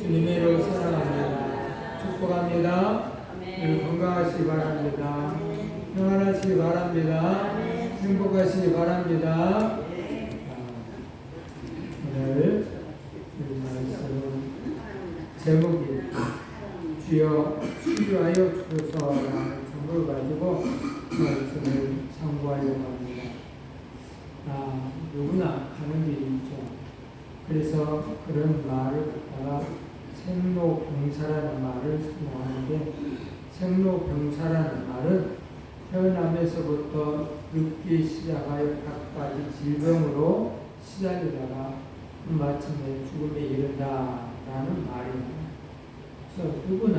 주님의 이름으로 사랑합니다. 축복합니다. 건강하시기 바랍니다. 평안하시기 바랍니다. 행복하시기 바랍니다. 오늘 말씀 제목이 주여 치유하여 주소서라는 제목을 가지고 말씀을 참고하려고 합니다. 누구나 가는 길이 있죠. 그래서 그런 말을 갖다가 생로병사라는 말을 사용하는데, 생로병사라는 말은 태어나면서부터 늙기 시작하여 각가지 질병으로 시달리다가 마침내 죽음에 이른다라는 말입니다. 그래서 누구나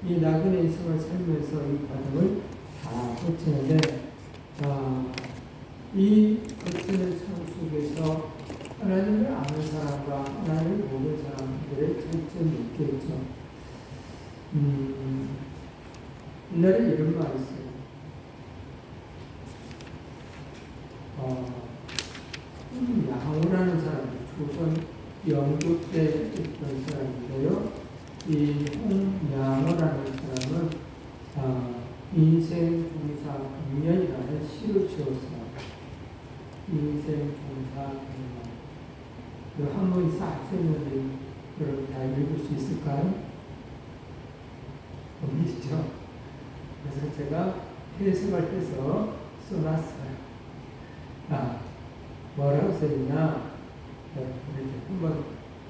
이 나그네 인생을 살면서 이 과정을 다 거치는데, 이 거치는 삶 속에서 하나님을 아는 사람과 하나님을 모르는 사람들의 차이점이 있겠죠. 옛날에 이런 말이 있어요. 양호라는 사람이 조선 영조 때 있던 사람인데요. 이 홍양호라는 사람은 인생 종사 100년이라는 시를 지었어요. 인생 종사 100년. 한번 싹 쓰는데 여러분 다 읽을 수 있을까요? 없으시죠? 그래서 제가 해석을 해서 써놨어요. 뭐라고 써있냐? 이렇게 한번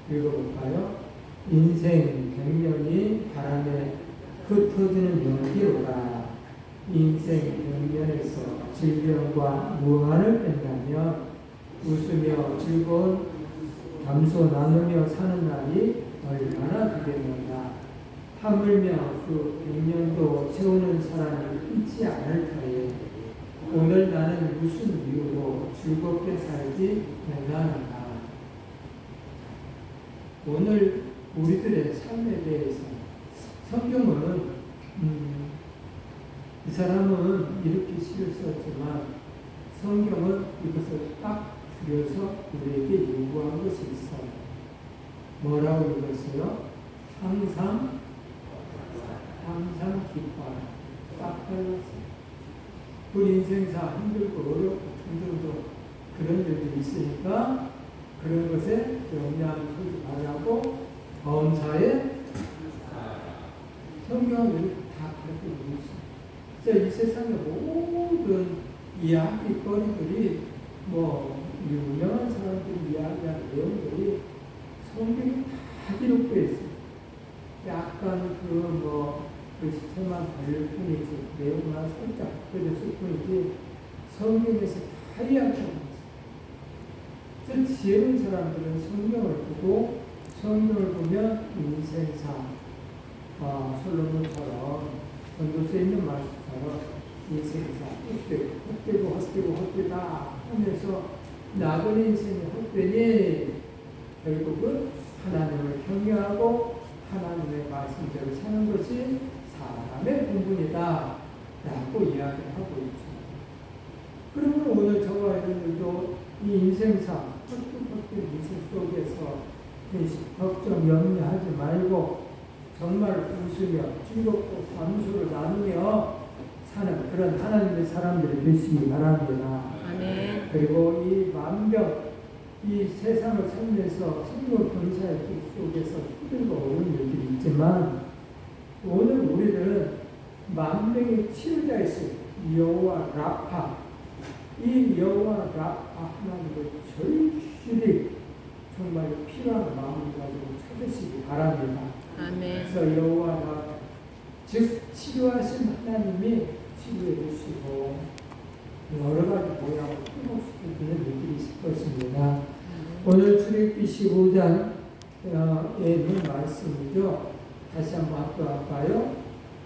읽어볼까요? 인생 100년이 바람에 흩어지는 연기로다. 인생 100년에서 질병과 무한을 뺀다면 웃으며 즐거운 담소 나누며 사는 날이 얼마나 되겠는가. 하물며 그 100년도 채우는 사람이 있지 않을 터에 오늘 나는 무슨 이유로 즐겁게 살지 못하는가. 오늘 우리들의 삶에 대해서 성경은 이 사람은 이렇게 시를 썼지만 성경은 이것을 딱 들여서 우리에게 요구한 것이 있어요. 뭐라고 읽었어요? 항상 기뻐하라. 딱 달랐어요. 우리 인생사 힘들고 어렵고 등등도 그런 일들이 있으니까 그런 것에 영향을 주지 말라고 범사에 성경은 이렇게 다 가르쳐주고 있어요. 그래서 이 세상의 모든 이야기거리들이 유명한 사람들이 이야기하는 내용들이 성경에 다 기록되어 있어요. 약간 그 시체만 달릴 뿐이지, 내용만 살짝 바꿔줬을 뿐이지, 성경에서 다 이야기하고 있어요. 그래서 지혜로운 사람들은 성경을 보고, 성경을 보면 인생사, 솔로몬처럼 전도서에 있는 말씀처럼 인생사, 헛되다 하면서 나그네 인생이 헛되니 결국은 하나님을 경외하고 하나님의 말씀대로 사는 것이 사람의 본분이다 라고 이야기를 하고 있죠. 그러면 오늘 저와 여러분들도 이 인생사, 헛된 인생 속에서 걱정, 염려하지 말고 정말 웃으며 즐겁고 감수를 나누며 사는 그런 하나님의 사람들이 되시기 바랍니다. 아멘. 그리고 이 만병, 이 세상을 살면서 생로병사의 길 속에서 힘들고 어려운 일들이 있지만 오늘 우리들은 만병의 치료자이신 여호와 라파, 이 여호와 라파 하나님을 절실히 정말 필요한 마음을 가지고 찾으시기 바랍니다. 아멘. 그래서 여호와 라파, 즉 치료하신 하나님이 치료해 주시고 여러 가지 모양을 회복시켜주는 일들이 있을 것입니다. 오늘 출애굽기 15장에 있는 말씀이죠. 다시 한번 할까요?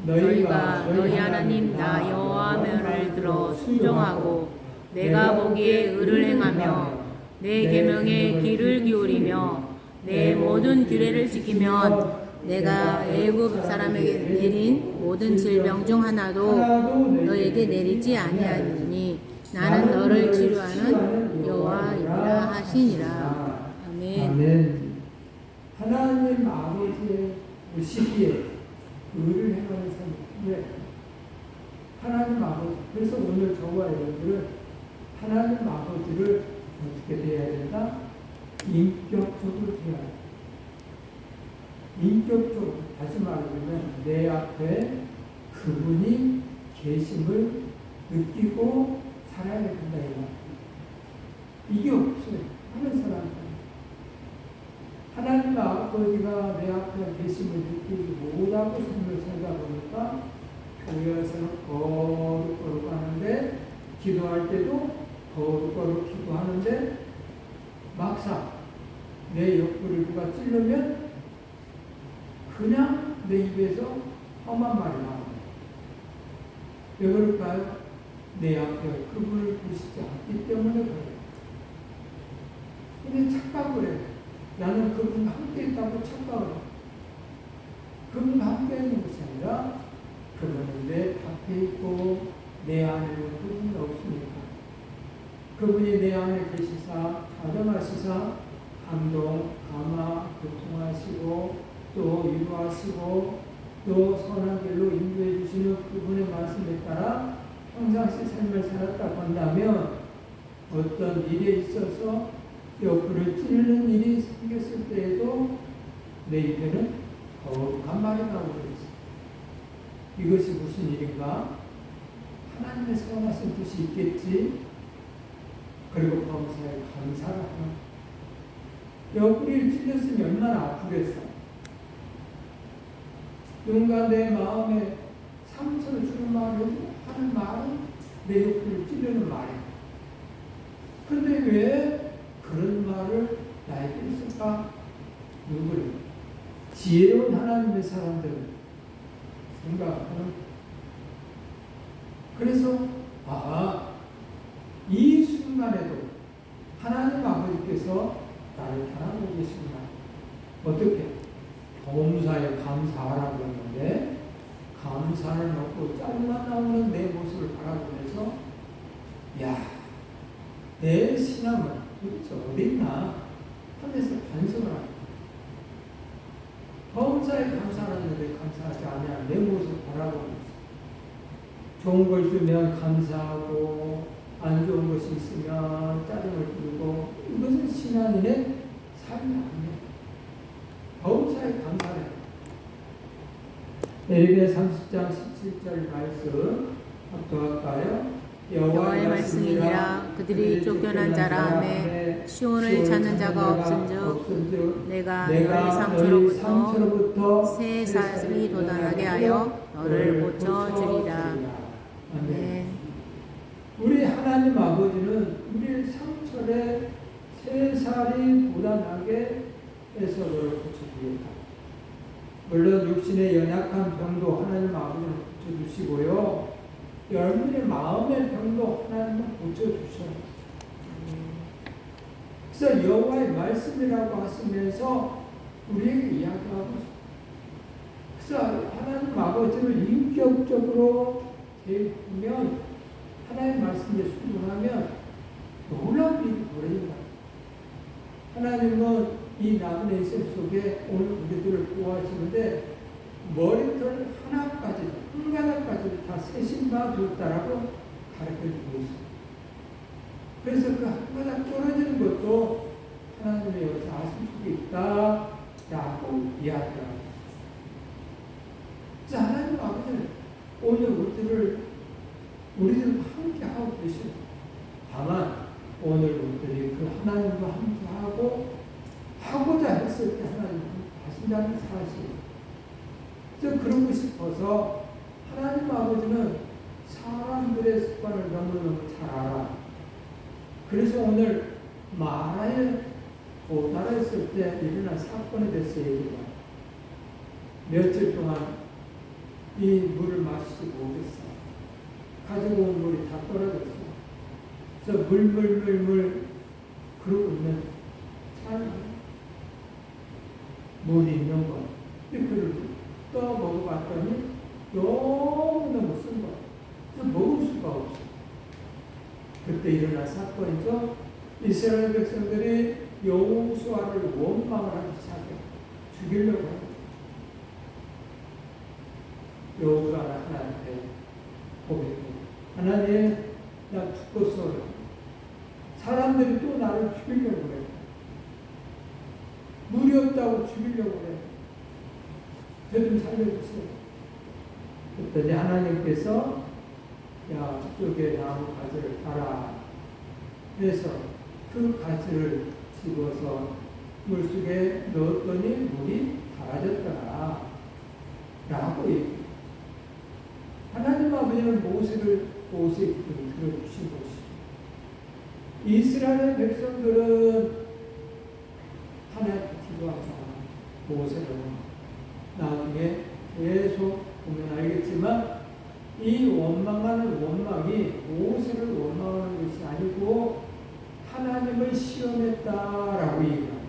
너희가 너희 하나님 나 여호와를 들어 순종하고 내가 보기에 의를 행하며 내 계명에 귀를 기울이며 내 모든 규례를 지키면 내가 애굽 사람에게 내린 모든 질병 중 하나도 너에게 내리지 아니하리니 나는 너를 치료하는 여호와이라 하시니라. 아멘. 하나님 아버지의 시기에 의를 행하는 삶이 하나님 아버지. 그래서 오늘 저와 여러분들은 하나님 아버지를 어떻게 대해야 된다? 인격적으로 대해야 된다. 인격적으로. 다시 말하면 내 앞에 그분이 계심을 느끼고 살아야 된다. 이게 없어요. 하는 사람들. 하나님 아버지가 내 앞에 계심을 느끼지 못하고 삶을 살다 보니까 교회에서는 거룩거룩 하는데 기도할 때도 거룩거룩 기도하는데 막상 내 옆구리를 누가 찌르면 그냥 내 입에서 험한 말이 나옵니다. 왜 그럴까요? 내 앞에 그분을 보시지 않기 때문에 그래요. 근데 착각을 해요. 나는 그분과 함께 있다고 착각을 해요. 그분과 함께 있는 것이 아니라 그분은 내 밖에 있고 내 안에는 그분이 없으니까 그분이 내 안에 계시사 자정하시사 감동, 감화, 교통하시고 또 위로하시고 또 선한 길로 인도해 주시는 그분의 말씀에 따라 평상시 삶을 살았다고 한다면 어떤 일에 있어서 옆구리를 찌르는 일이 생겼을 때에도 내 입에는 거룩한 말이 나오고 있어요. 이것이 무슨 일인가? 하나님의 선하신 뜻이 있겠지. 그리고 범사에 감사를 하는. 옆구리를 찔렸으니 얼마나 아프겠어. 누군가 내 마음에 상처를 주는 말을 하는 말은 내 옆구리를 찌르는 말이야. 근데 왜 그런 말을 나에게 했을까? 누구를? 지혜로운 하나님의 사람들 생각하는. 그래서 이 순간에도 하나님 아버지께서 나를 사랑하고 계십니다. 어떻게? 범사에 감사하라고 했는데 감사를 넣고 짜증만 나오는 내 모습을 바라보면서 내 신앙은 도대체 어디 있나 하면서 반성을 합니다. 범사에 감사하는데 감사하지 않냐 내 모습을 바라보면서 좋은 걸 주면 감사하고 안 좋은 것이 있으면 짜증을 부리고 이것은 신앙인의 삶이 아닙니다. 범사에 감사해. 에레미야 30장 17절 말씀 합독할까요? 여호와의 말씀이니라. 그들이 쫓겨난 자라 하매 시온을 찾는 자가 없은즉 내가 너희 상처로부터 새 살이 돋아나게 하여 너를 고쳐주리라. 아멘. 우리 하나님 아버지는 우리의 상처에 새 살이 돋아나게 해서 너를 고쳐주겠다. 물론 육신의 연약한 병도 하나님 아버지는 고쳐주시고요. 여러분의 마음의 병도 하나님은 고쳐주셔요. 그래서 여호와의 말씀이라고 하시면서 우리에게 이야기하고 있어요. 그래서 하나님 아버지를 인격적으로 대하면 하나님 말씀에 순종하면 놀라운 일이 벌어진다. 하나님은 이 남은 인생 속에 오늘 우리들을 보호하시는데 머리털 하나까지, 한 가닥까지 다 세신바 뒀다라고 가르쳐주고 있어요. 그래서 그 한 가닥 떨어지는 것도 하나님의 여기서 아심 속에 있다라고 이야기합니다. 그래서 하나님 아버지는 오늘 우리들과 함께 하고 계시고 다만 오늘 우리들이 그 하나님과 함께 하고자 했을 때 하나님 하신다는 사실. 그래서 그러고 싶어서 하나님 아버지는 사람들의 습관을 너무너무 잘 알아. 그래서 오늘 마라에 도달했을 때 일어난 사건에 대해서 얘기해요. 며칠 동안 이 물을 마시지 못했어. 가지고 온 물이 다 떨어졌어. 그래서 물 그러고 있는 참 물이 있는 거. 그걸 또 먹어봤더니 너무너무 쓴 거. 그래서 먹을 수가 없어. 그때 일어난 사건이죠. 이스라엘 백성들이 여호수아를 원망을 하기 시작해요. 죽이려고 해요. 여호수아가 하나님께 고백해. 하나님, 나 죽었어. 사람들이 또 나를 죽이려고 그래. 물이 없다고 죽이려고 그래. 저 좀 살려주세요. 그랬더니 하나님께서 야, 저쪽에 나무 가지를 달아. 그래서 그 가지를 집어서 물속에 넣었더니 물이 달아졌더라. 라고 얘기해요. 하나님 아버지는 모세의 기도를 들어주신 것이죠. 이스라엘 백성들은 하나님께 기도하다가 모세를 나중에 계속 보면 알겠지만 이 원망하는 원망이 모세를 원망하는 것이 아니고 하나님을 시험했다라고 얘기합니다.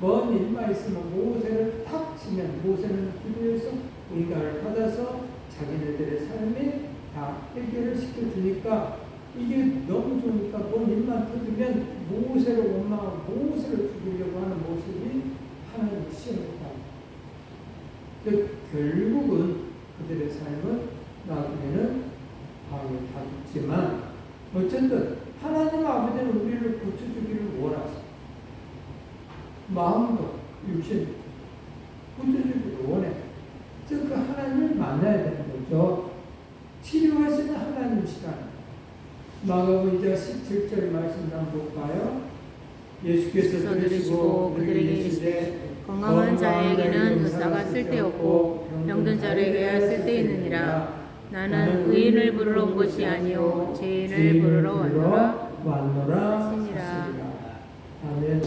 먼 일만 있으면 모세를 탁 치면 모세는 기도해서 응답을 받아서 자기네들의 삶에 다 해결을 시켜주니까 이게 너무 좋으니까 먼 일만 터지면 모세를 원망하고 모세를 죽이려고 하는 모습이 하나님을 시험했다. 결국은 그들의 삶은 나중에는 다 죽지만 어쨌든 하나님 아버지는 우리를 고쳐주기를 원하세요. 마음도 육신 고쳐주기를 원해. 즉 그 하나님을 만나야 되는 거죠. 치료하시는 하나님이시다. 마가복음 2장 17절 말씀 한번 볼까요? 예수께서 들으시고 그들에게 이르시되 건강한 자에게는 의사가 쓸데없고 병든 자에게야 쓸데있느니라. 나는 의인을 부르러 온 것이 아니요 죄인을 부르러 왔노라 하시니라. 아멘.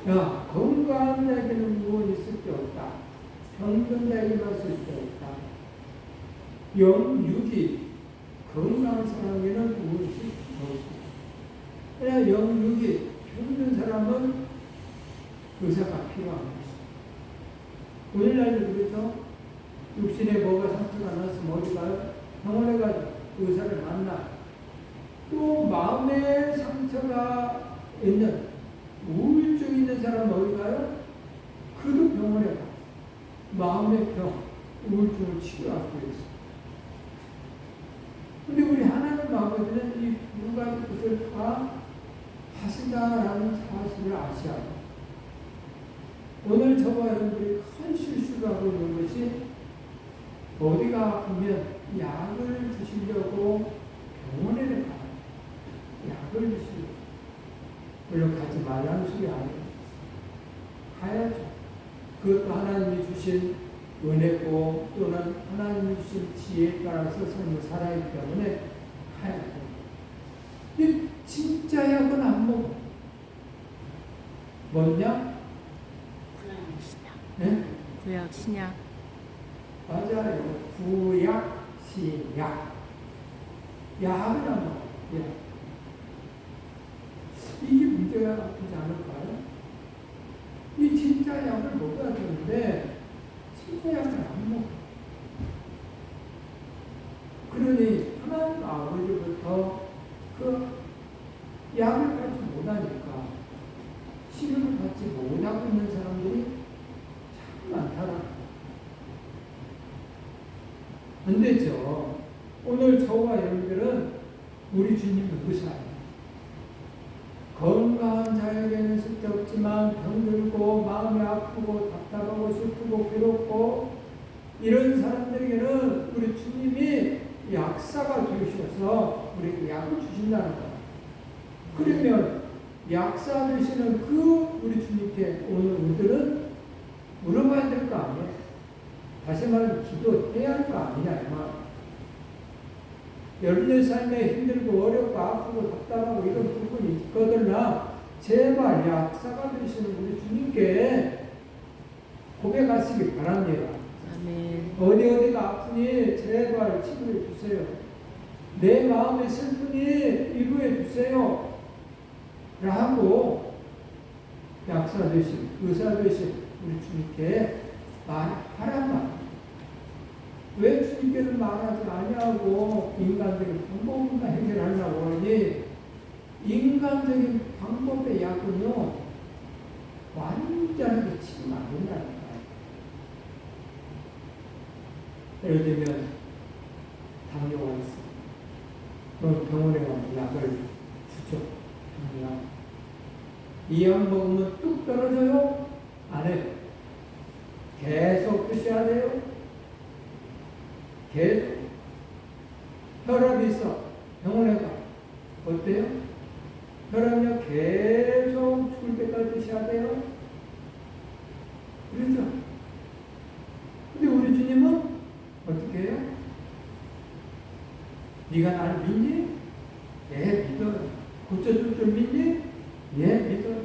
야, 건강한 자에게는 무엇이 쓸데없다. 병든 자에게만 쓸데없다. 영육이 건강한 사람에게는 무엇이 없습니다. 그냥 영육이 병든 사람은 의사가 필요한 것이죠. 오늘날도 그렇죠. 육신에 뭐가 상처가 났으면 어디 가요? 병원에 가서 의사를 만나. 또 마음에 상처가 있는 우울증 있는 사람은 어디 가요? 그도 병원에 가. 마음의 병, 우울증을 치료하고 있어요. 근데 우리 하나님 아버지는 이 두 가지 것을 다 하신다라는 사실을 아셔야 합니다. 오늘 저와 여러분들이 큰 실수를 하고 있는 것이 어디가 아프면 약을 드시려고 병원에 가요. 약을 드시려고. 물론 가지 말라는 소리 아니에요. 가야죠. 그것도 하나님이 주신 은혜고 또는 하나님이 주신 지혜에 따라서 삶을 살아야 하기 때문에 가야 돼요. 근데 진짜 약은 안 먹어. 뭐냐? 네? 구약 신약. 맞아요. 구약, 신약. 약은 안 먹어. 약. 이게 문제가 되지 않을까요? 이 진짜 약을 먹어야 되는데 진짜 약을 안 먹어. 그러니 하나님 아버지부터 그 약을 받지 못하니까 치료를 받지 못하고 있는 사람들이 참 많더라. 안 되죠. 오늘 저와 여러분들은 우리 주님이 의사예요. 건강한 자에게는 쓸데없지만 병들고 마음이 아프고 답답하고 슬프고 괴롭고 이런 사람들에게는 우리 주님이 약사가 되셔서 우리에게 약을 주신다는 거예요. 그러면 약사 되시는 그 우리 주님께 오늘 우리들은 물어봐야 될 거 아니에요. 다시 말하면 기도해야 할 거 아니냐 이 말. 여러분의 삶에 힘들고 어렵고 아프고 답답하고 이런 부분이 있거든요. 제발 약사가 되시는 우리 주님께 고백하시기 바랍니다. 아멘. 어디가 아프니 제발 치료해 주세요. 내 마음에 슬프니 위로해 주세요. 라고 약사 되신 의사 되신 우리 주님께 말하란 말입니다. 왜 주님께는 말하지 아니하고 인간적인 방법으로만 해결하려고 하니 인간적인 방법의 약은요 완전하게 치료가 예를 들면 당뇨가 있어. 그럼 병원에 가면 약을 주죠. 당뇨약. 이 약 먹으면 뚝 떨어져요? 안 해요. 계속 드셔야 돼요. 계속. 혈압이 있어. 병원에 가. 어때요? 혈압약 계속 죽을 때까지 드셔야 돼요. 그렇죠? 근데 우리 주님은 어떻게 해요? 네가 나를 믿니? 예, 믿어요. 고쳐줄 줄 믿니? 예, 믿어요.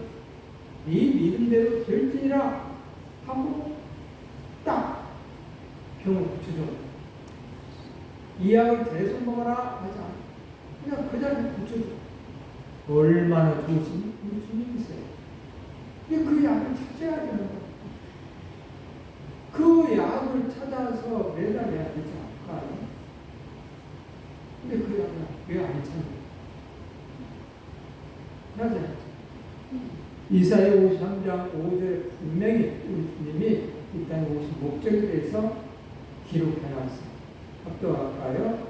네 믿음대로 될지니라 하고 딱 병을 고쳐줘. 이 약을 계속 먹어라 하지 않아. 그냥 그 자리에 고쳐줘. 얼마나 좋으신 우리 주님이세요. 근데 그 약을 찾아야 되는 거예요. 그 약을 찾아서 매달려야 되지 않을까요? 근데 그 약을 왜 안 찾아요? 하지 않죠. 이사야 53장 5절에 분명히 우리 주님이 이 땅에 오신 목적에 대해서 기록해놨어요. 합독할까요?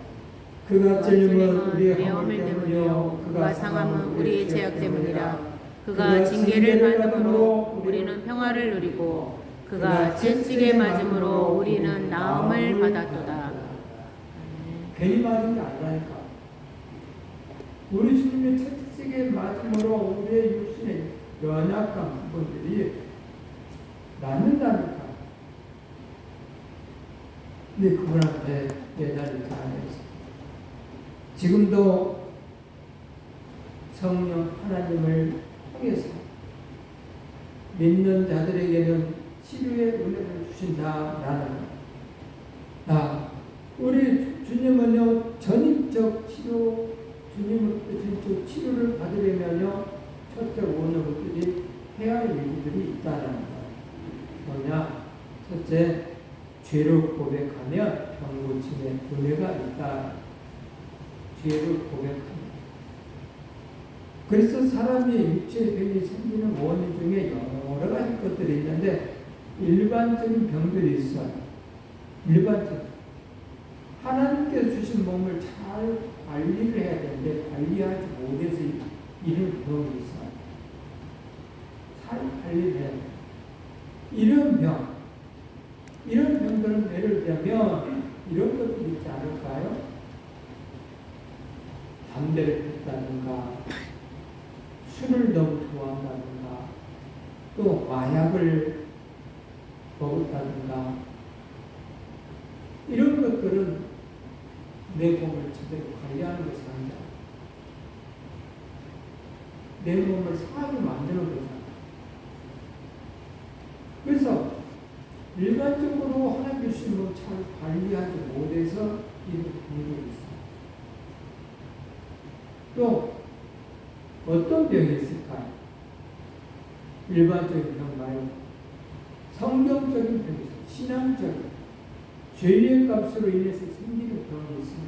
그가 찔림은 우리의 허물 때문이요 그가 상함은 우리의 죄악 때문이라. 그가 징계를 받음으로 우리는 평화를 누리고 그가 채찍에 맞음으로 우리는 나음을 받았도다. 괜히 맞은 게 아니라니까. 우리 주님의 채찍에 맞음으로 우리의 육신의 연약한 부분들이 낫는다니까. 근데 그분한테 매달리지 않았어요. 지금도 성령 하나님을 통해서 믿는 자들에게는 치료의 은혜를 주신다라는 것. 우리 주님은요, 전인적 치료, 주님으로부터 전인적 치료를 받으려면요, 첫째 오는 것들이 해야 할 일들이 있다는 거예요. 뭐냐? 첫째, 죄를 고백하면 병 고침의 은혜가 있다. 죄를 고백합니다. 그래서 사람이 육체의 병이 생기는 원인 중에 여러 가지 것들이 있는데 일반적인 병들이 있어요. 일반적인. 하나님께서 주신 몸을 잘 관리를 해야 되는데 관리하지 못해서 이런 병이 있어요. 잘 관리를 해야 돼요. 이런 병들은 예를 들면 이런 것들이 있지 않을까요? 담배를 폈다든가 술을 너무 좋아한다든가 또 마약을 먹었다든가 이런 것들은 내 몸을 제대로 관리하는 것이 아니라 내 몸을 상하게 만드는 거잖아. 그래서 일반적으로 하나님 주신 몸 잘 관리하지 못해서 이런 병이 있어요. 또 어떤 병이 있을까요? 일반적인 병 말고 성경적인 병이 있어요. 신앙적인 죄의 값으로 인해서 생기는 병이 있습니다.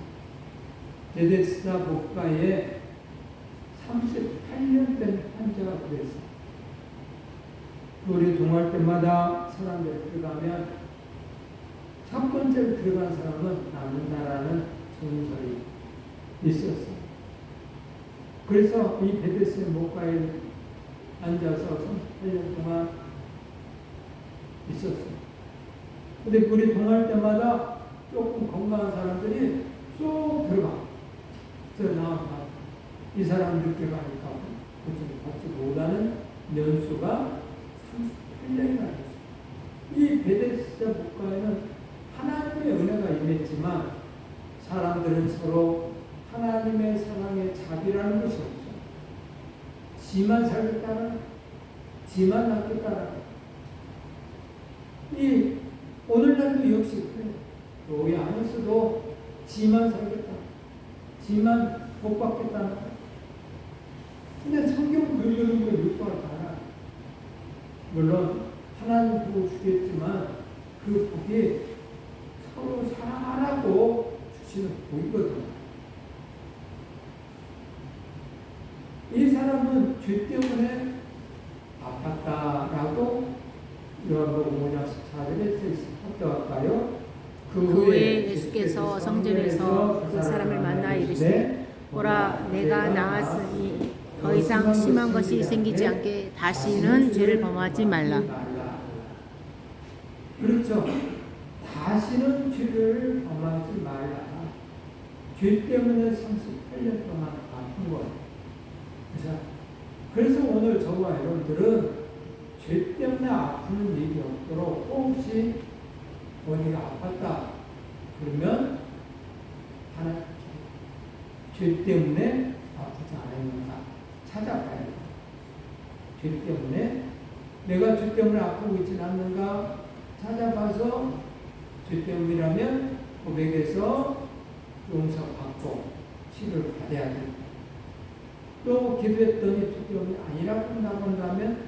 베데스다 목가에 38년 된 환자가 그랬어요. 우리 동할 때마다 사람들 들어가면 첫 번째로 들어간 사람은 남는다라는 전설이 있었어요. 그래서 이 베데스다 목가에 앉아서 38년 동안 있었어요. 근데 우리 동할 때마다 조금 건강한 사람들이 쏙 들어가. 그래서 이 사람 늦게 가니까 받지 못하는 연수가 38년이나 됐어요. 이 베데스다 목가에는 하나님의 은혜가 임했지만 사람들은 서로 하나님의 사랑에 자비라는 것이 없어요. 지만 살겠다는, 지만 낫겠다는. 이 오늘날도 역시 그래요. 교회 안에서도 지만 살겠다. 지만 복받겠다는 거예요. 근데 성경 긁는 거 육박하지 않아. 물론 하나님 복 주겠지만 그 복이 서로 사랑하라고 주시는 복이거든요. 이 사람은 죄 때문에 아팠다라고 요한복음 5장 14절에 써있습니다. 합격할까요? 그 후에 예수께서 성전에서 그 사람을 만나 이르시되 보라 내가 나았으니 더 이상 심한 것이 생기지 않게 다시는 죄를 범하지 말라. 그렇죠. 다시는 죄를 범하지 말라. 죄 때문에 38년 동안 아픈 거예요. 그래서 오늘 저와 여러분들은 죄 때문에 아픈 일이 없도록 혹시 어디가 아팠다 그러면 하나 죄 때문에 아프지 않았는가 찾아봐야 돼. 죄 때문에 내가 죄 때문에 아프고 있지는 않는가 찾아봐서 죄 때문이라면 고백해서 용서받고 치료를 받아야 돼. 또 기도했더니 죄 때문이 아니라고 한다면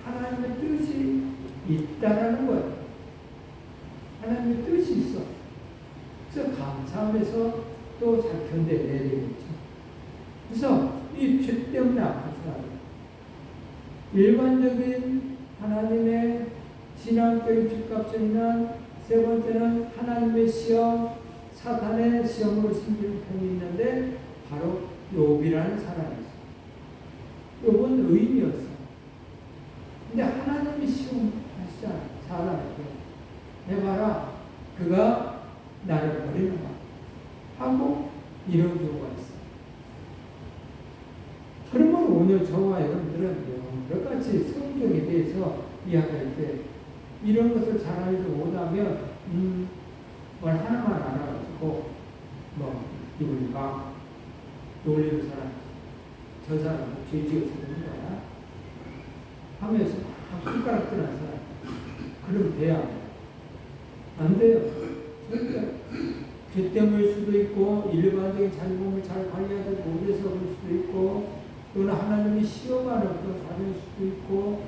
하나님의 뜻이 있다라는 거예요. 하나님의 뜻이 있어. 그래서 감사하면서 또 잘 견뎌내야 되겠죠. 그래서 이 죄 때문에 아픈 사람, 일반적인 하나님의 신앙적인 죗값이나 세 번째는 하나님의 시험, 사탄의 시험으로 생기는 편이 있는데 바로 욥이라는 사람이죠. 욥은 의인이었어. 근데 하나님이 시험하시잖아. 사람에게 해봐라. 그가 나를 버리는 거야. 하고 이런 경우가 있어. 그러면 오늘 저와 여러분들은 여러 가지 성경에 대해서 이야기할 때 이런 것을 잘 알지 못하면 말 하나만 알아가지고 누굴까 놀리는 사람, 저 사람은 죄 지어서 그런 거야 하면서 손가락 드는 사람, 그럼 돼야 안 돼요. 절대. 죄 때문일 수도 있고 일반적인 자존감을 잘 관리하지 못해서 그럴 수도 있고 또는 하나님이 시험하는 그런 과정일 수도 있고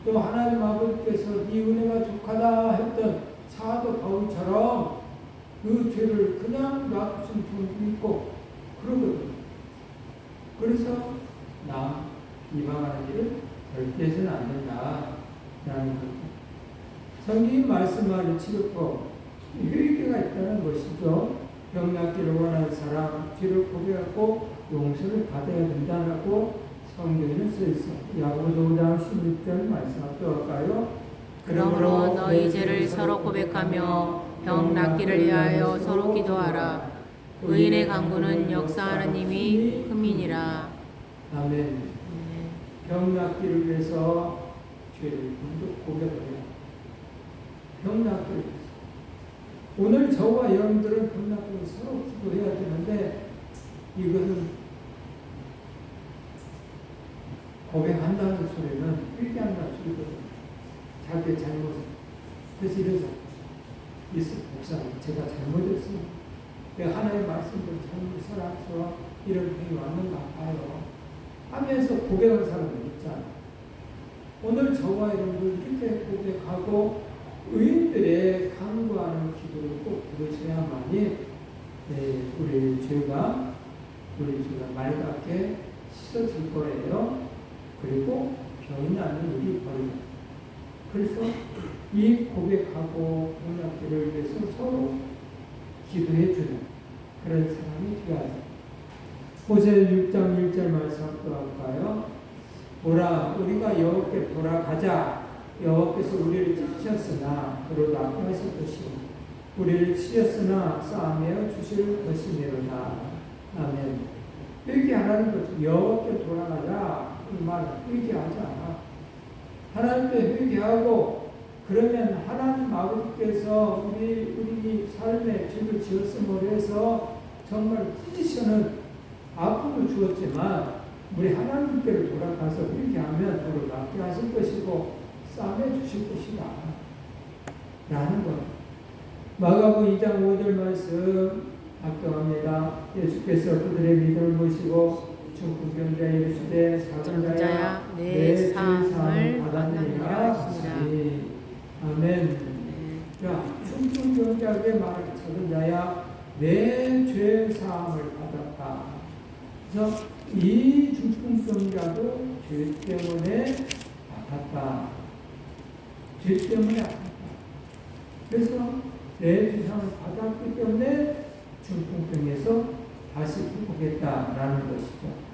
또 하나님 아버지께서 네 은혜가 족하다 했던 사도 바울처럼 그 죄를 그냥 놔두신 분도 있고 그러거든요. 그래서 나 비방하는 일을 절대 해서는 안 된다라는 거죠. 성경이 말씀하는 치료법 회개가 있다는 것이죠. 병 낫기를 원하는 사람 죄를 고백하고 용서를 받아야 된다고 성경에는 써 있어요. 야고보서 5장 16절 말씀 합독할까요? 그러므로 너희 죄를 서로 고백하며 병 낫기를 위하여 서로 기도하라. 의인의 강구는 역사하는 힘이 흠이니라. 아멘. 병 낫기를 위해서 죄를 먼저 고백해요. 병 낫기를 위해서. 오늘 저와 여러분들은 병 낫기를 서로 기도해야 되는데 이것은 고백한다는 소리는 회개한다는 소리거든요. 자기의 잘못을. 그래서 이래서 목사님 제가 잘못했습니다. 내가 하나님의 말씀대로 잘못 살아서 이런 병이 왔는가 봐요. 하면서 고백한 사람이 있잖아요. 오늘 저와 여러분들 이렇게 고백하고 의인들의 간구하는 기도를 꼭 들으셔야만이 우리 죄가 맑게 씻어질 거예요. 그리고 병이 나는 일이 벌어져요. 그래서 이 고백하고 병낫기를 위해서 서로 기도해 주는 그런 사람이 되어야 돼요. 호세아 6장 1절 말씀 할까요? 보라 우리가 여호와께 돌아가자. 여호와께서 우리를 찢으셨으나 그로 납부하실 것이요 우리를 치셨으나 싸매어 주실 것이니로다. 아멘. 회개 안 하는 거죠. 여호와께 돌아가자. 이 말은 회개하지 않아. 하나님께 회개하고 그러면 하나님 아버지께서 우리 삶에 죄를 지었음으로 해서 정말 찢으시는 아픔을 주었지만 우리 하나님께로 돌아가서 회개하면 도로 낫게 하실 것이고 싸매 주실 것이다 라는 것. 마가복음 2장 5절 말씀 합격합니다. 예수께서 그들의 믿음을 보시고 중풍병자에 이르시되 사자야 내 사함을 받았느니라 하시니라. 아멘. 자, 중풍병자에게 말하기 작은 자야 내 죄 사함을 받았다. 그래서 이 중풍병자도 죄 때문에 아팠다. 죄 때문에 아팠다. 그래서 내 주상을 받았기 때문에 중풍병에서 다시 극복했다라는 것이죠.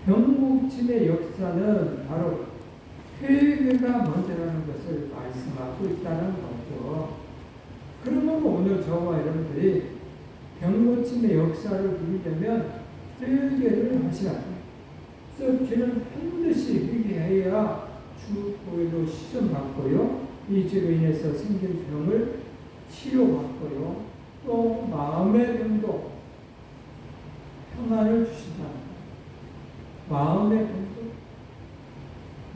병고침의 역사는 바로 회개가 먼저라는 것을 말씀하고 있다는 거죠. 그러면 오늘 저와 여러분들이 병고침의 역사를 누리려면 회개를 하셔야 돼요. 그래서 죄는 반드시 회개해야 주 보혈로 시험받고요. 이 죄로 인해서 생긴 병을 치료받고요. 또 마음의 병도 평안을 주신다. 마음의 병도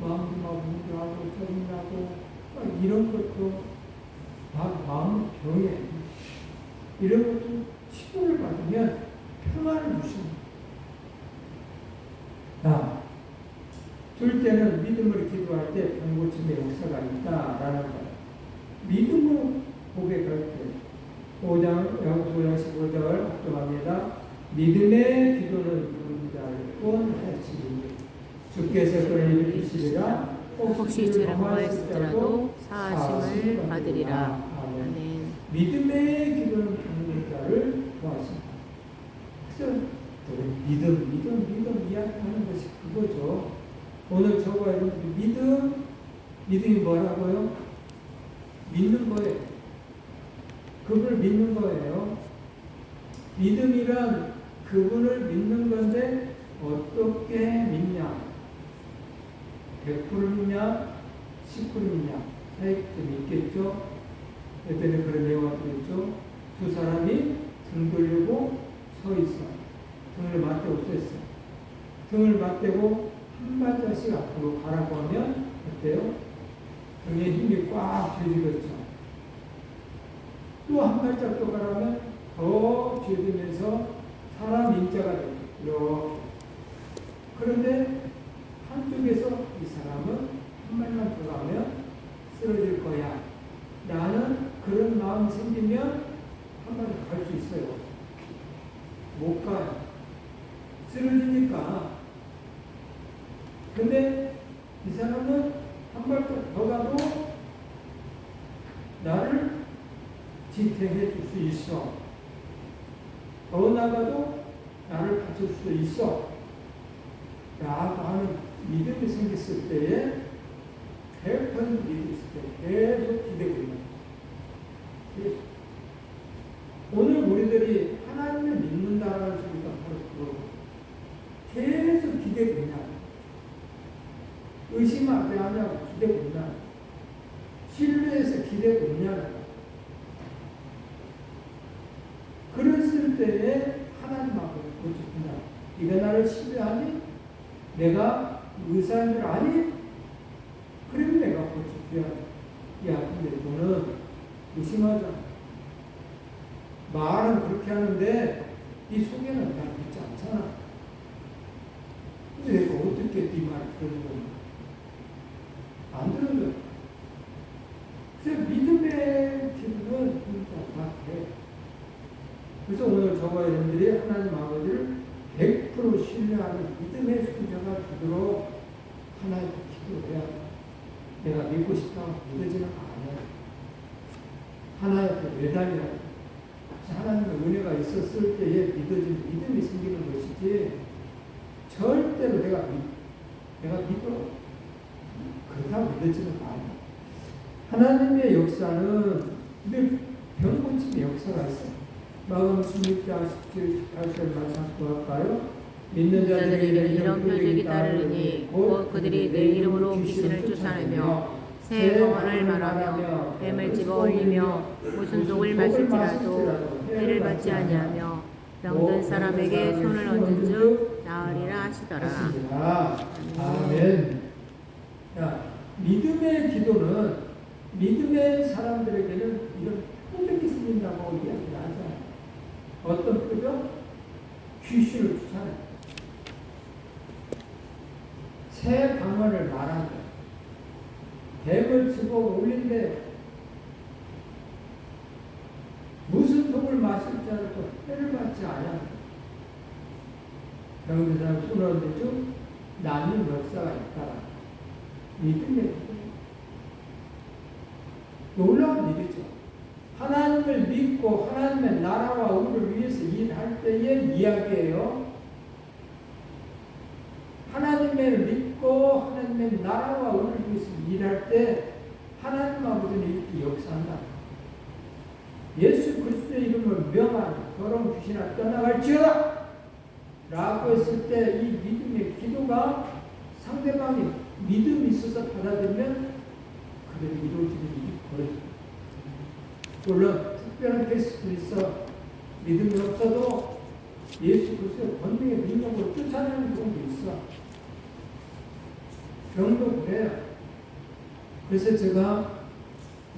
마음도 막 우울하고 짜증나고 이런 것도 마음의 병이에요. 이런 것도 치료를 받으면 평안을 주십니다. 둘째는 믿음으로 기도할 때 병고침의 역사가 있다라는 거예요. 믿음으로 고백할 때 5장 15절 합동합니다. 믿음의 기도는 부른 자를 구원하시리니 주께서 그를 일으키시리라. 혹시 죄를 범하였을지라도 사하심을 받으리라. 아멘. 믿음의 기도는 부른 자를 구하신다. 그래서 믿음 이야기하는 것이 그거죠. 오늘 저와 여러분들 믿음이 뭐라고요? 믿는 거예요. 그분을 믿는 거예요. 믿음이란 그분을 믿는 건데 어떻게 믿냐? 100% 믿냐? 10% 믿냐? 차이점이 있겠죠? 예전에 그런 내용을 들었죠? 두 사람이 등 돌리고 서 있어. 등을 맞대고 서 있어. 등을 맞대고 한 발자씩 앞으로 가라고 하면 어때요? 등에 힘이 꽉 쥐어지겠죠. 또 한 발짝 더 가라면 더 쥐어지면서 사람 인자가 되죠. 이렇게. 그런데 한쪽에서 이 사람은 한 발만 더 가면 쓰러질 거야. 나는 그런 마음이 생기면 한 발을 갈 수 있어요. 못 가요. 쓰러지니까. 근데 이 사람은 한 발짝 더 가도 나를 지탱해 줄 수 있어. 더 나가도 나를 받쳐줄 수 있어. 라고 하는 믿음이 생겼을 때에 100% 믿음이 있을 때 계속 기대고 있는 거예요. 오늘 우리들이 하나님을 믿는다라는 소리가 바로 그거고 계속 기대고 있냐. 의심하지 않냐고 기대고 있냐. 신뢰해서 기대고 있냐. 그랬을 때에 하나님 앞에 고집한다. 네가 나를 신뢰하니? 내가 의사인 줄 아니? 그러면 내가 고집해야지. 야, 근데 너는 의심하잖아. 말은 그렇게 하는데 네 속에는 날 믿지 않잖아. 근데 내가 어떻게 네 말을 들은 거야? 안 들어줘. 그래서 믿음의 기도는 같아. 그래서 오늘 저와 여러분들이 하나님 아버지를 100% 신뢰하는 믿음의 순종가 되도록 하나님께 기도해야 돼. 내가 믿고 싶다고 믿어지는 거 아니야. 하나님께 매달려야 돼. 하나님의 은혜가 있었을 때에 믿음이 생기는 것이지 절대로 내가 믿어. 그러다 믿어지는 거 아니야. 하나님의 역사는 늘 병고침의 역사가 있어요. 마가복음 16장 17, 18절 말씀 볼까요? 믿는 자들에게 이런 표적이 따르니 곧 그들이 내 이름으로 귀신을 쫓아내며 새 방언을 말하며 뱀을 집어 올리며 무슨 독을 마실지라도 해를 받지 아니하며 병든 사람에게 손을 얹은즉 나으리라 하시더라. 아멘. 자, 믿음의 기도는 믿음의 사람들에게는 이런 표적이 생긴다고 이야기를 하잖아요. 어떤 표적? 귀신을 쫓아내. 새 방언을 말한다. 뱀을 집어 올린대. 무슨 독을 마실지 않고 해를 받지 않아. 병든 사람 손을 얹은즉 낫는 역사가 있다. 믿음의 기도. 놀라운 일이죠. 하나님 하나님을 믿고 하나님의 나라와 의를 위해서 일할 때의 이야기예요. 하나님을 믿고 하나님의 나라와 의를 위해서 일할 때 하나님 아버지는 이렇게 역사한다. 예수 그리스도의 이름을 명하니 더러운 귀신아 떠나갈지어다 라고 했을 때 이 믿음의 기도가 상대방이 믿음이 있어서 받아들면 그대로 이루어지는 일이 벌어집니다. 물론 특별한 케이스도 있어. 믿음이 없어도 예수 그리스도의 권능의 능력으로 쫓아내는 경우도 있어. 병도 그래요. 그래서 제가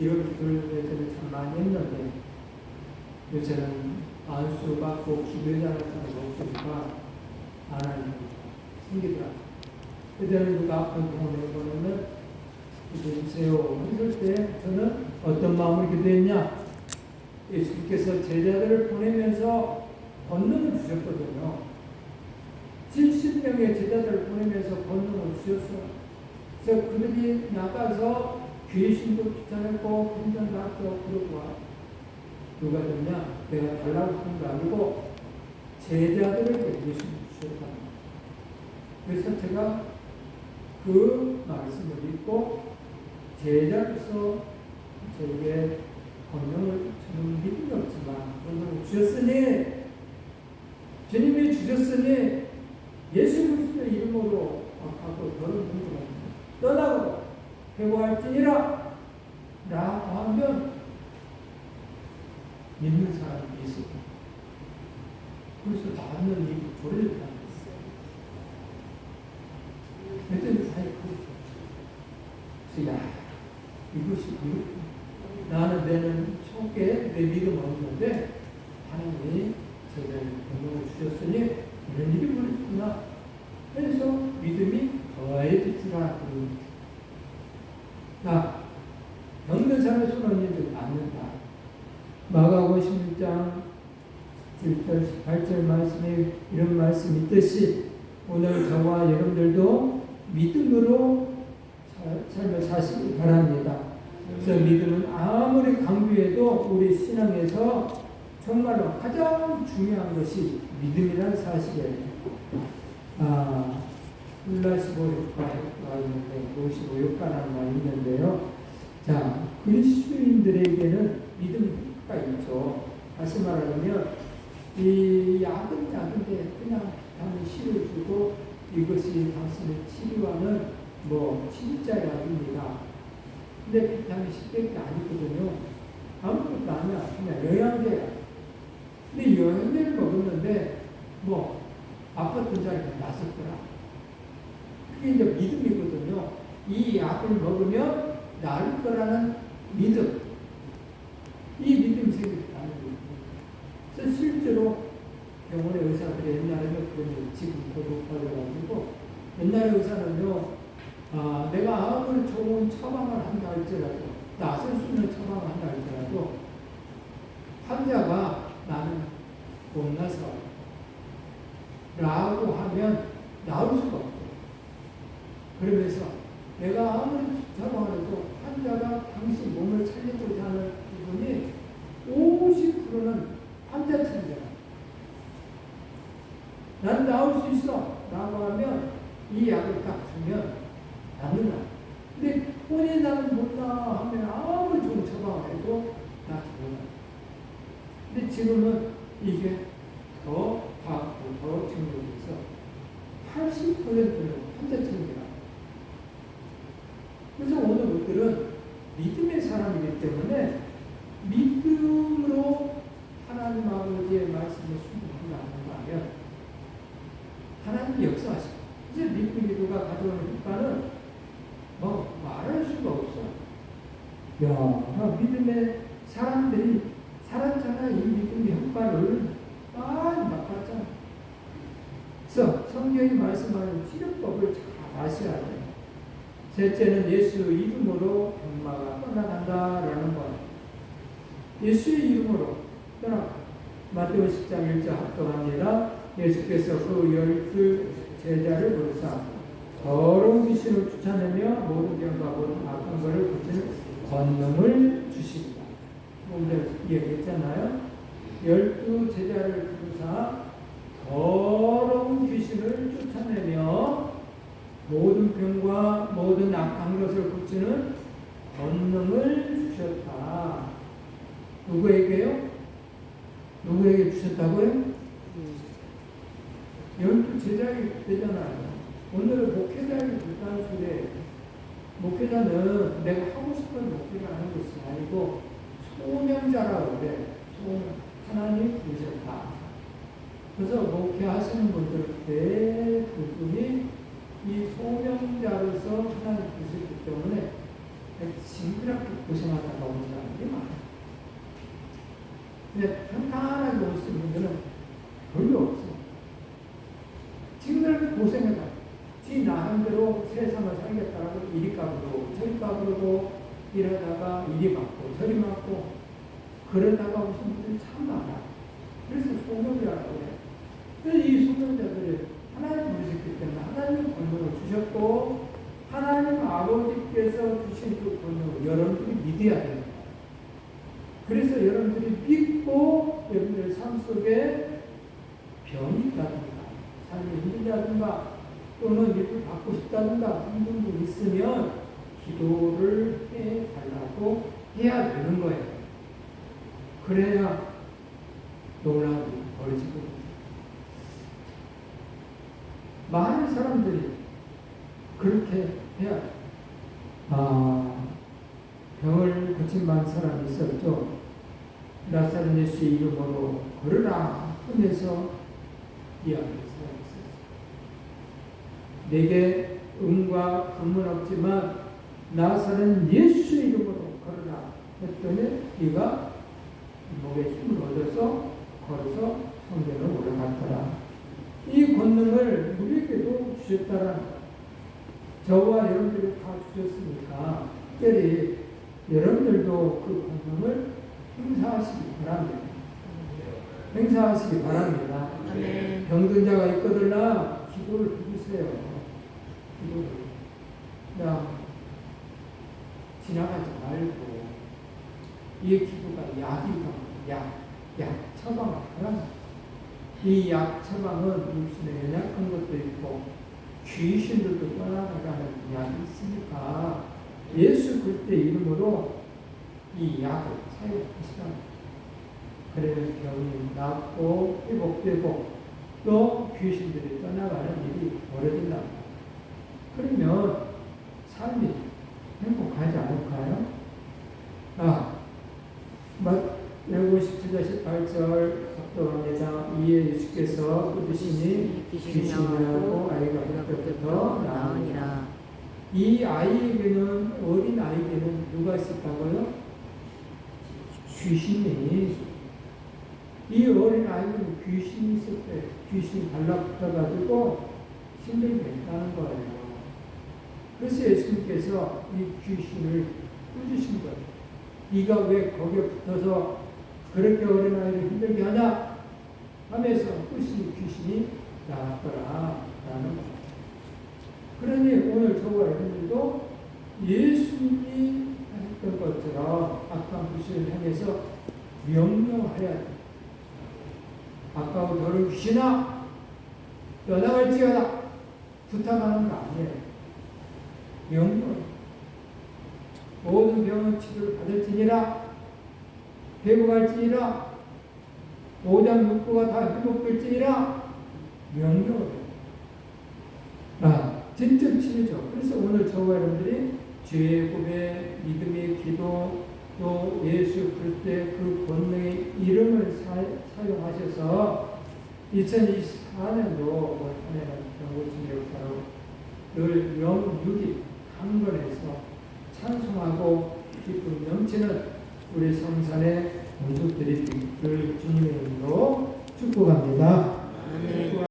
이런 기도를 예전에 참 많이 했는데 요새는 안수 받고 기도해 나가는 사람이 없으니까 안 하는 생기더라고요. 그때는 누가 아픈 경험을 해보면 기도해주세요 했을 때 저는 어떤 마음으로 기도했냐? 예수님께서 제자들을 보내면서 권능을 주셨거든요. 70명의 제자들을 보내면서 권능을 주셨어요. 그래서 그들이 나가서 귀신도 쫓아내고 병든 낫고 그러고 와. 누가 됐냐? 내가 달라고 하는 거 아니고 제자들에게 예수님 주셨다. 그래서 제가 그 말씀을 믿고 제자로서 저에게 권능을 주는 믿음이 없지만 권능을 주셨으니 주님이 주셨으니 예수 그리스도의 이름으로 하고 너는 누구라 떠나고 회고할지니라 라고 하면 믿는 사람이 있어요. 그래서 나는 이 도리를 다 그랬더니 사이 그랬어. 그래서 야 이것이 이렇게 나는 내는 속에 내 믿음 없는데 하나님이 제자를 권능을 주셨으니 이런 일이 벌어졌구나. 그래서 믿음이 더해지더라. 자, 병든 사람의 손 언니들 낫는다. 마가복음 16장 7절 18절 말씀에 이런 말씀이 있듯이 오늘 저와 여러분들도 믿음으로 삶을 사시기 바랍니다. 그래서 믿음은 아무리 강조해도 우리 신앙에서 정말로 가장 중요한 것이 믿음이라는 사실이에요. 플라시보 효과가 있는데, 노시보 효과라는 말이 있는데요. 자, 그리스도인들에게는 믿음가 있죠. 다시 말하면, 이 약은 약인데 그냥 비타민 C를 주고 이것이 당신을 치료하는 진짜 약입니다. 근데 비타민 C밖에 아니거든요. 아무것도 아니야. 그냥 영양제야. 근데 영양제를 먹었는데 아팠던 자리가 났었더라. 그게 이제 믿음이거든요. 이 약을 먹으면 나을 거라는 믿음. 이 믿음이 생겼다는 거예요. 그래서 실제로 병원의 의사들이 옛날에는 그런 지금 고독하셔가지고 옛날에 의사는요, 내가 아무리 좋은 처방을 한다 할지라도, 낯설 수 있는 처방을 한다 할지라도, 환자가 나는 못나서 라고 하면 나올 수가 없고, 그러면서 내가 아무리 처방을 해도 환자가 당신 몸을 살리고자 하는 부분이 50%는 환자 책임이야. 난 나올 수 있어 라고 하면 이 약을 딱 주면 낫는다. 근데 본인이 나는 못 나 하면 아무리 좋은 처방을 해도 낫지 못한다. 근데 지금은 이게 더 과학도 더 증명돼서 80%는 환자 책임이야. 그래서 오늘 우리들은 믿음의 사람이기 때문에 믿음으로 하나님 아버지의 말씀을 순종한다 하면 하나님이 역사하시고, 이제 믿음의 기도가 가져오는 효과는 말할 수가 없어. 야, 믿음의 사람들이 살았잖아. 이 믿음의 효과를 많이 맛봤잖아. 그래서 성경이 말씀하는 치료법을 잘 아셔야 돼요. 셋째는 예수 이름으로 병마가 떠나간다라는 것. 예수의 이름으로 떠나. 마태복음 10장 1절 합독합니다. 예수께서 그 12 제자를 부르사 더러운 귀신을 쫓아내며 모든 병과 모든 악한 것을 고치는 권능을 주십니다. 이야기했잖아요. 12제자를 부르사 더러운 귀신을 쫓아내며 모든 병과 모든 악한 것을 고치는 권능을 주셨다. 누구에게요? 누구에게 주셨다고요? 12제자가 되잖아요. 오늘은 목회자에게 줬다는 소리예요. 목회자는 내가 하고 싶은 목회를 하는 것이 아니고 소명자라고 그래. 하나님 부르셨다. 그래서 목회하시는 분들 대부분이 이 소명자로서 하나님 부르셨기 때문에 징그럽게 고생하다 나온 사람들이 많아요. 근데 평탄하게 오시는 분들은 별로 없어. 징그럽게 고생하다. 지 나름대로 세상을 살겠다고 이리 까부르고 저리 까부르고 이러다가 이리 맞고 저리 맞고 그러다가 오신 분들이 참 많아. 그래서 소명자라고 그래. 그래서 이 소명자들이 하나님 부르셨기 때문에 하나님 권능을 주셨고 하나님 아버지께서 주신 그 권능을 여러분들이 믿어야 됩니다. 그래서 여러분들이 믿고 여러분들의 삶 속에 병이 있다든가 삶이 힘들다든가 또는 일을 받고 싶다든가 힘든 분 있으면 기도를 해달라고 해야 되는 거예요. 그래야 놀라움이 벌어지고 많은 사람들이 그렇게 해야죠. 병을 고친 많은 사람이 있었죠. 나사렛 예수 이름으로 걸으라 하면서 이야기했어요. 내게 은과 금은 없지만 나사렛 예수 이름으로 걸으라 했더니 네가 목에 힘을 얻어서 걸어서 성전으로 올라갔더라. 이 권능을 우리에게도 주셨다라는 저와 여러분들이 다 주셨으니까 특별히 여러분들도 그 권능을 행사하시기 바랍니다. 행사하시기 바랍니다. 아멘. 병든 자가 있거들나 기도를 해주세요. 기도를. 그냥 지나가지 말고 이 기도가 약 처방을 하랍니다. 이 약 처방은 육신에 연약한 것도 있고 귀신들도 떠나가는 약이 있으니까 예수 그리스도의 이름으로 이 약을 사용하시라. 그러면 병이 낫고 회복되고 또 귀신들이 떠나가는 일이 벌어진다. 그러면 삶이 행복하지 않을까요? 레위기 17장 18절 합독합니다. 이에 예수께서 꾸짖으시니 귀신이 나고 아이가 그때부터 나으니라. 이 아이에게는 어린 아이에게는 누가 있었다고요? 귀신이. 이 어린 아이는 귀신이 있었대. 귀신이 달라붙어가지고 힘들게 했다는 거예요. 그래서 예수님께서 이 귀신을 꾸짖으신 거예요. 네가 왜 거기에 붙어서 그렇게 어린아이를 힘들게 하냐? 하면서 귀신이 나왔더라 라는 거예요. 그러니 오늘 저와 여러분들도 예수님이 하셨던 것처럼 악한 귀신을 향해서 명령해야 돼요. 아까워 너를 귀신아 떠나갈지어다 부탁하는 거 아니에요. 명령. 모든 병은 치료를 받을지니라. 회복할지니라. 오장 육부가 다 회복될지니라. 명령을. 진짜 치료죠. 그래서 오늘 저와 여러분들이 죄의 고백, 믿음의 기도, 또 예수 그리스도의 그 권능의 이름을 사용하셔서 2024년도 올 한해는 병고침 역사로 늘 영육이 강건해서 찬송하고 기쁨 넘치는 우리 성산의 공숙들이 늘 주님의 이름으로 축복합니다. 아멘.